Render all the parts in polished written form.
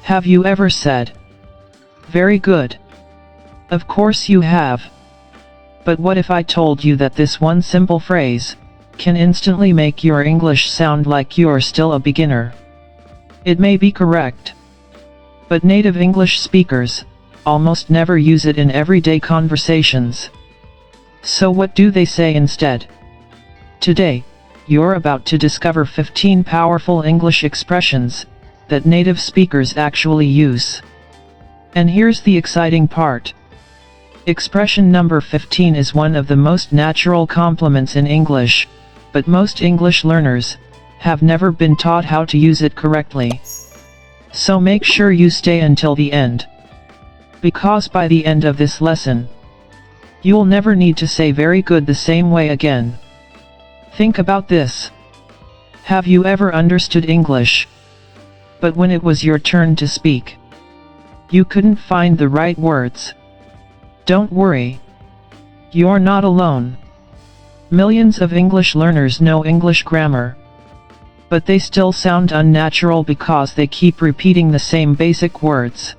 Have you ever said, "Very good"? Of course you have. But what if I told you that this one simple phrase can instantly make your English sound like you're still a beginner? It may be correct, but native English speakers almost never use it in everyday conversations. So what do they say instead? Today, you're about to discover 15 powerful English expressions that native speakers actually use. And here's the exciting part. Expression number 15 is one of the most natural complements in English, but most English learners have never been taught how to use it correctly. So make sure you stay until the end, because by the end of this lesson, you'll never need to say "very good" the same way again. Think about this. Have you ever understood English, but when it was your turn to speak, you couldn't find the right words? Don't worry. You're not alone. Millions of English learners know English grammar, but they still sound unnatural because they keep repeating the same basic words.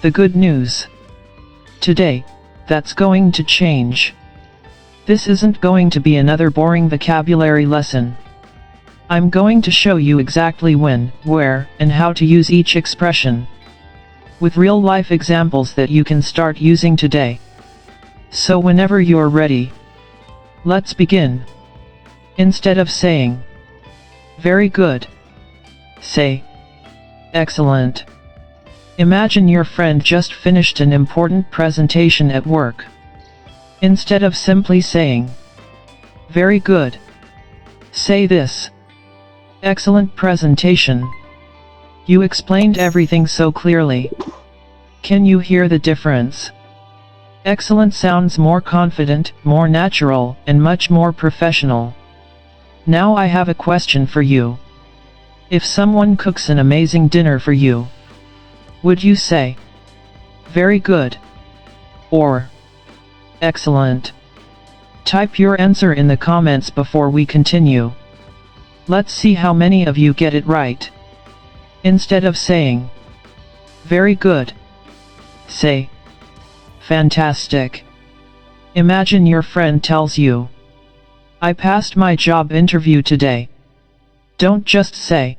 The good news today, that's going to change. This isn't going to be another boring vocabulary lesson. I'm going to show you exactly when, where, and how to use each expression, with real-life examples that you can start using today. So whenever you're ready, let's begin. Instead of saying, "Very good," say, "Excellent." Imagine your friend just finished an important presentation at work. Instead of simply saying, "Very good," say this: "Excellent presentation. You explained everything so clearly." Can you hear the difference? Excellent sounds more confident, more natural, and much more professional. Now I have a question for you. If someone cooks an amazing dinner for you, would you say, "Very good," or "Excellent"? Type your answer in the comments before we continue. Let's see how many of you get it right. Instead of saying, "Very good," say, "Fantastic." Imagine your friend tells you, "I passed my job interview today." Don't just say,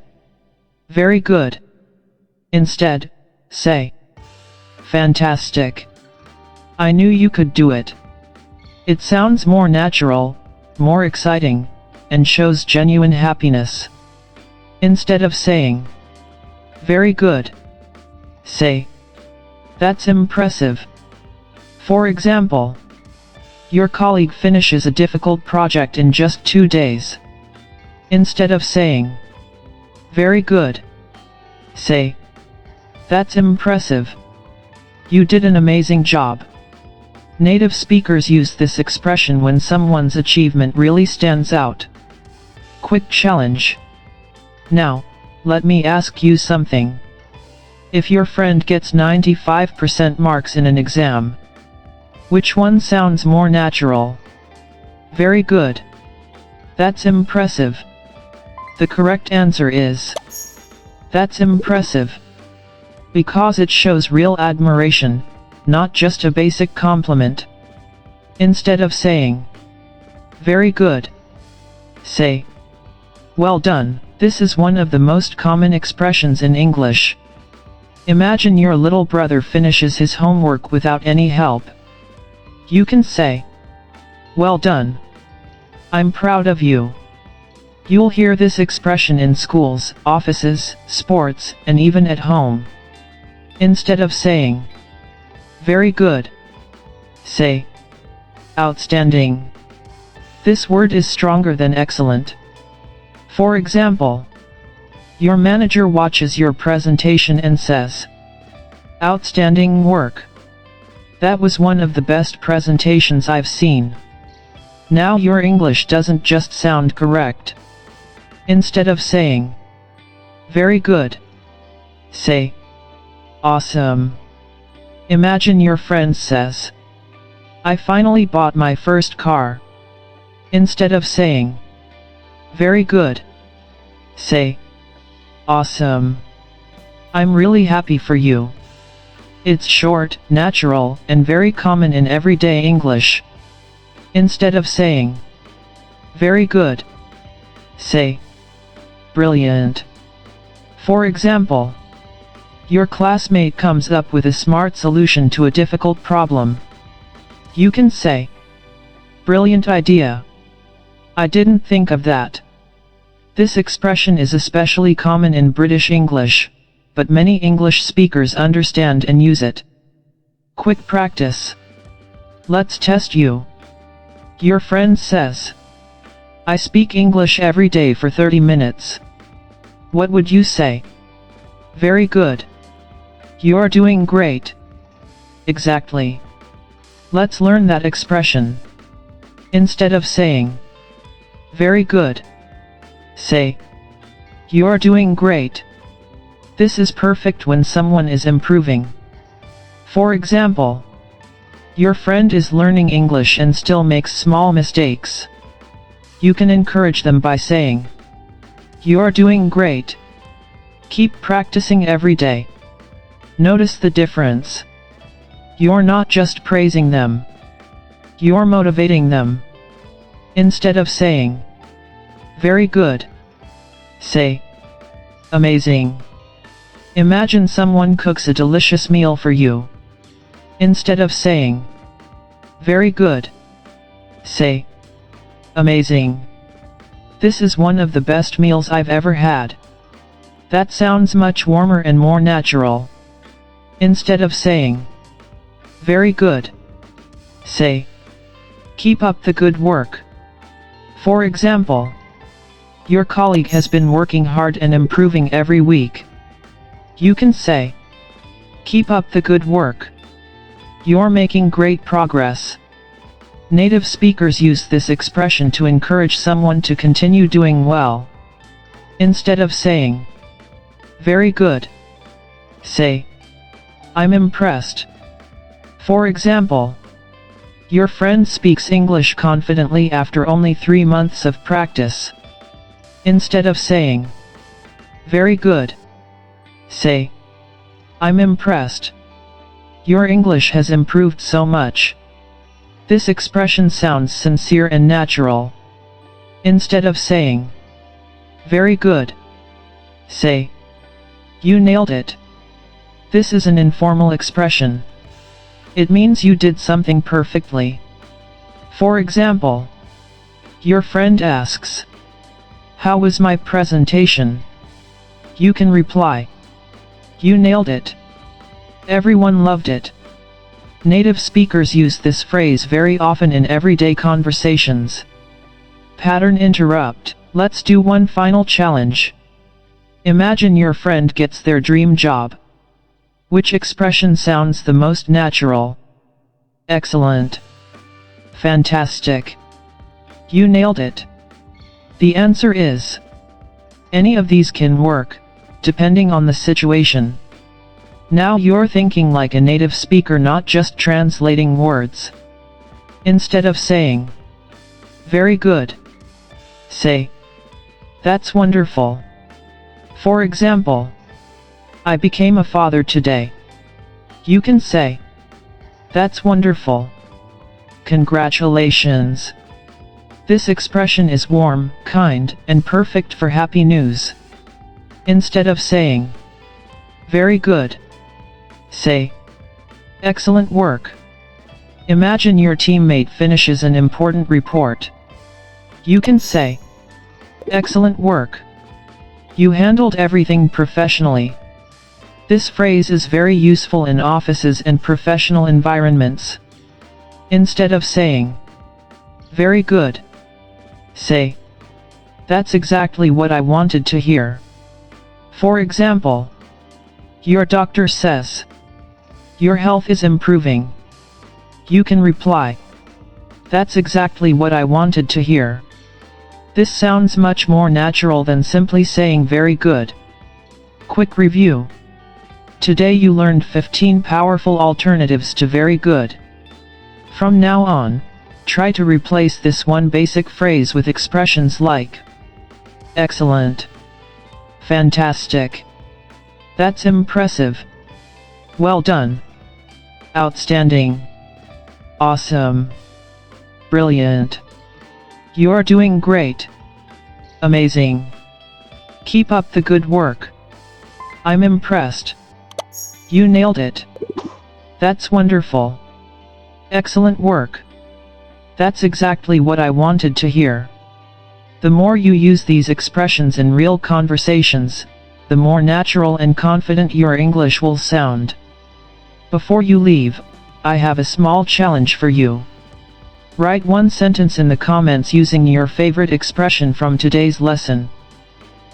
"Very good." Instead, say, "Fantastic. I knew you could do it." It sounds more natural, more exciting, and shows genuine happiness. Instead of saying, "Very good," say, "That's impressive." For example, your colleague finishes a difficult project in just 2 days. Instead of saying, "Very good," say, "That's impressive. You did an amazing job." Native speakers use this expression when someone's achievement really stands out. Quick challenge. Now, let me ask you something. If your friend gets 95% marks in an exam, which one sounds more natural? "Very good," "That's impressive"? The correct answer is, "That's impressive," because it shows real admiration, not just a basic compliment. Instead of saying, "Very good," say, "Well done." This is one of the most common expressions in English. Imagine your little brother finishes his homework without any help. You can say, "Well done. I'm proud of you." You'll hear this expression in schools, offices, sports, and even at home. Instead of saying, "Very good," say, "Outstanding." This word is stronger than excellent. For example, your manager watches your presentation and says, "Outstanding work. That was one of the best presentations I've seen." Now your English doesn't just sound correct. Instead of saying, "Very good," say, "Awesome." Imagine your friend says, "I finally bought my first car." Instead of saying, "Very good," say, "Awesome." I'm really happy for you. It's short, natural, and very common in everyday English. Instead of saying, very good, say, brilliant. For example, your classmate comes up with a smart solution to a difficult problem. You can say, brilliant idea. I didn't think of that. This expression is especially common in British English, but many English speakers understand and use it. Quick practice. Let's test you. Your friend says, I speak English every day for 30 minutes. What would you say? Very good. You're doing great. Exactly. Let's learn that expression. Instead of saying, very good, say, you're doing great. This is perfect when someone is improving. For example, your friend is learning English and still makes small mistakes. You can encourage them by saying, you're doing great. Keep practicing every day. Notice the difference. You're not just praising them. You're motivating them. Instead of saying, very good, say, amazing. Imagine someone cooks a delicious meal for you. Instead of saying, very good, say, amazing. This is one of the best meals I've ever had. That sounds much warmer and more natural. Instead of saying, very good, say, keep up the good work. For example, your colleague has been working hard and improving every week. You can say, keep up the good work. You're making great progress. Native speakers use this expression to encourage someone to continue doing well. Instead of saying, very good, say, I'm impressed. For example, your friend speaks English confidently after only 3 months of practice. Instead of saying, very good, say, I'm impressed. Your English has improved so much. This expression sounds sincere and natural. Instead of saying, very good, say, you nailed it. This is an informal expression. It means you did something perfectly. For example, your friend asks, how was my presentation? You can reply, you nailed it. Everyone loved it. Native speakers use this phrase very often in everyday conversations. Pattern interrupt. Let's do one final challenge. Imagine your friend gets their dream job. Which expression sounds the most natural? Excellent. Fantastic. You nailed it. The answer is, any of these can work, depending on the situation. Now you're thinking like a native speaker, not just translating words. Instead of saying, very good, say, that's wonderful. For example, I became a father today. You can say, that's wonderful. Congratulations. This expression is warm, kind, and perfect for happy news. Instead of saying, very good, say, excellent work. Imagine your teammate finishes an important report. You can say, excellent work. You handled everything professionally. This phrase is very useful in offices and professional environments. Instead of saying, very good, say, that's exactly what I wanted to hear. For example, your doctor says, your health is improving. You can reply, that's exactly what I wanted to hear. This sounds much more natural than simply saying very good. Quick review. Today you learned 15 powerful alternatives to very good. From now on, try to replace this one basic phrase with expressions like excellent, fantastic, That's impressive. Well done. Outstanding. Awesome. Brilliant. You're doing great. Amazing. Keep up the good work. I'm impressed. You nailed it. That's wonderful. Excellent work. That's exactly what I wanted to hear. The more you use these expressions in real conversations, the more natural and confident your English will sound. Before you leave, I have a small challenge for you. Write one sentence in the comments using your favorite expression from today's lesson.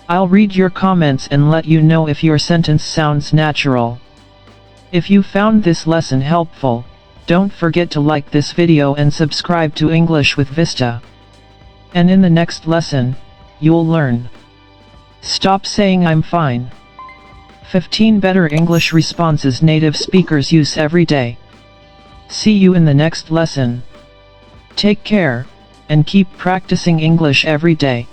I'll read your comments and let you know if your sentence sounds natural. If you found this lesson helpful, don't forget to like this video and subscribe to English with Vista. And in the next lesson, you'll learn. Stop saying I'm fine. 15 better English responses native speakers use every day. See you in the next lesson. Take care, and keep practicing English every day.